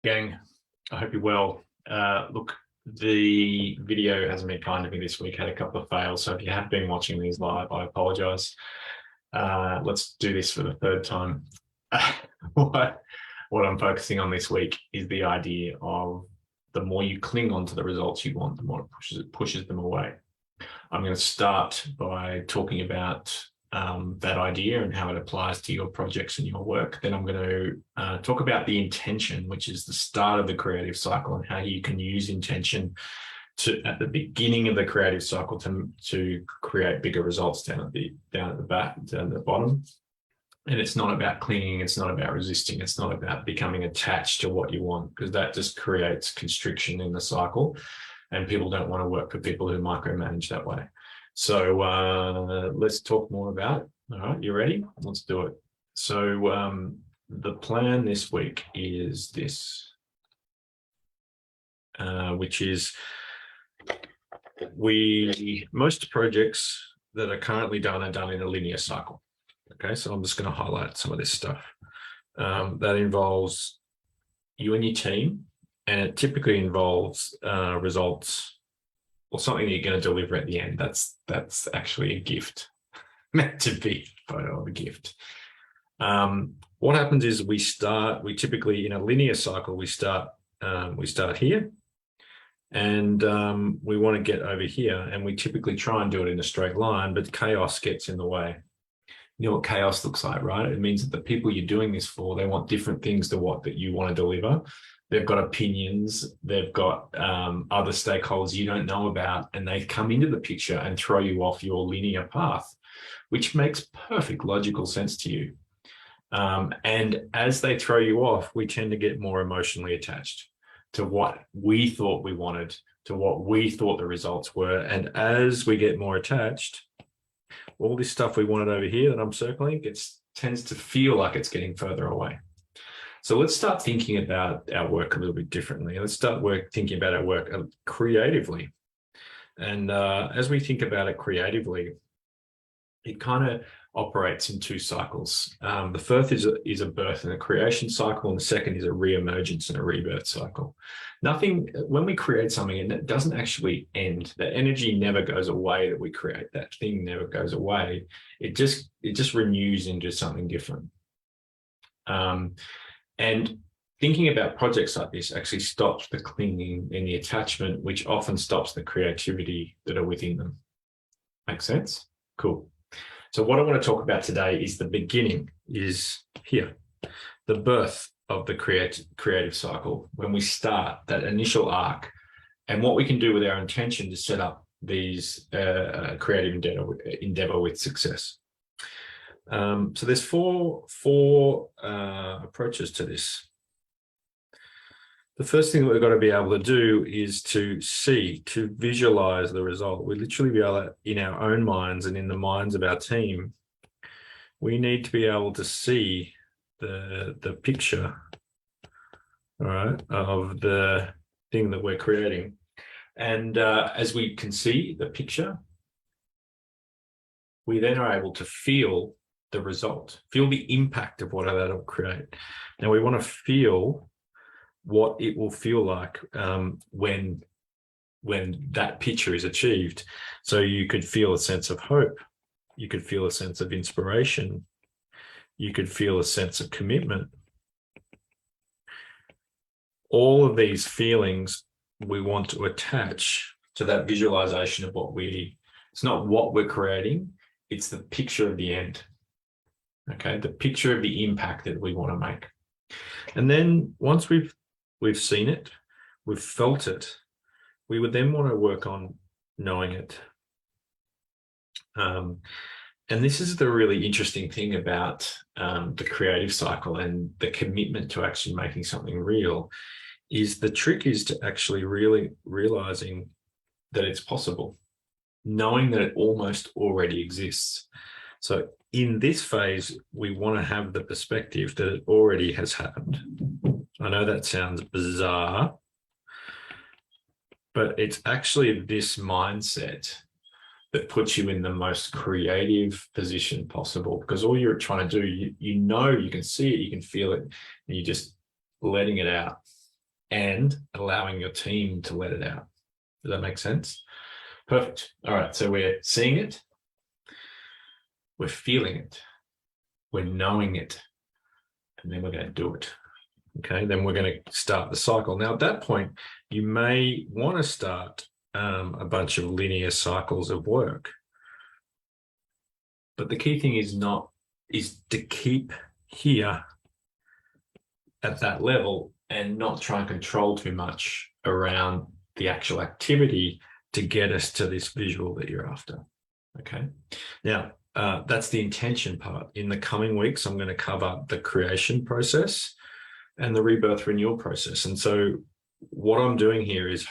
Gang, I hope you're well. Look, the video hasn't been kind to me this week. Had a couple of fails, so if you have been watching these live, I apologise. Let's do this for the third time. What I'm focusing on this week is the idea of the more you cling on to the results you want, the more it pushes them away. I'm going to start by talking about that idea and how it applies to your projects and your work. Then I'm going to talk about the intention, which is the start of the creative cycle, and how you can use intention at the beginning of the creative cycle to create bigger results down at the bottom. And it's not about clinging, it's not about resisting, it's not about becoming attached to what you want, because that just creates constriction in the cycle, and people don't want to work for people who micromanage that way. So let's talk more about it. All right, you ready? Let's do it. So the plan this week is this, which is most projects that are currently done are done in a linear cycle. Okay, so I'm just going to highlight some of this stuff. That involves you and your team, and it typically involves results or something that you're going to deliver at the end. That's actually a gift, meant to be a photo of a gift. What happens is we typically in a linear cycle, we start here, and we want to get over here, and we typically try and do it in a straight line, but chaos gets in the way. You know what chaos looks like, right? It means that the people you're doing this for, they want different things to what that you want to deliver. They've got opinions, they've got other stakeholders you don't know about, and they come into the picture and throw you off your linear path, which makes perfect logical sense to you. And as they throw you off, we tend to get more emotionally attached to what we thought we wanted, to what we thought the results were. And as we get more attached, all this stuff we wanted over here that I'm circling tends to feel like it's getting further away. So let's start thinking about our work a little bit differently. Let's start thinking about our work creatively. And as we think about it creatively, it kind of operates in two cycles. The first is a birth and a creation cycle, and the second is a re-emergence and a rebirth cycle. When we create something, it doesn't actually end. The energy never goes away that we create. That thing never goes away. It just renews into something different. And thinking about projects like this actually stops the clinging and the attachment, which often stops the creativity that are within them. Make sense? Cool. So what I want to talk about today is the beginning, is here, the birth of the creative cycle, when we start that initial arc, and what we can do with our intention to set up these creative endeavor with success. So there's four approaches to this. The first thing that we've got to be able to do is to visualize the result. We literally be able to, in our own minds and in the minds of our team, we need to be able to see the picture, all right, of the thing that we're creating. And as we can see the picture, we then are able to feel the result, feel the impact of what that'll create. Now we want to feel what it will feel like when that picture is achieved. So you could feel a sense of hope, you could feel a sense of inspiration, you could feel a sense of commitment. All of these feelings we want to attach to that visualization of it's not what we're creating, it's the picture of the end. Okay, the picture of the impact that we want to make. And then once we've seen it, we've felt it, we would then want to work on knowing it. And this is the really interesting thing about the creative cycle and the commitment to actually making something real, is the trick is to actually really realizing that it's possible, knowing that it almost already exists. So in this phase, we want to have the perspective that it already has happened. I know that sounds bizarre, but it's actually this mindset that puts you in the most creative position possible, because all you're trying to do, you can see it, you can feel it, and you're just letting it out. and allowing your team to let it out. Does that make sense? Perfect. All right. So we're seeing it, we're feeling it, we're knowing it, and then we're going to do it. Okay. Then we're going to start the cycle. Now, at that point, you may want to start a bunch of linear cycles of work. But the key thing is to keep here at that level and not try and control too much around the actual activity to get us to this visual that you're after. Okay. Now, that's the intention part. In the coming weeks, I'm going to cover the creation process and the rebirth renewal process. And so what I'm doing here is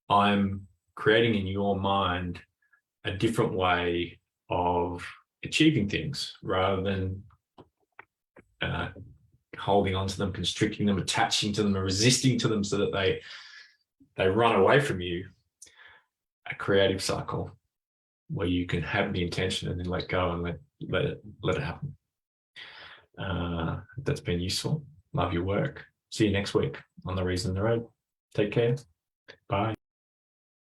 I'm creating in your mind a different way of achieving things rather than holding on to them, constricting them, attaching to them, or resisting to them so that they run away from you. A creative cycle where you can have the intention and then let go and let it happen. That's been useful. Love your work. See you next week on The Reason on the Road. Take care. Bye.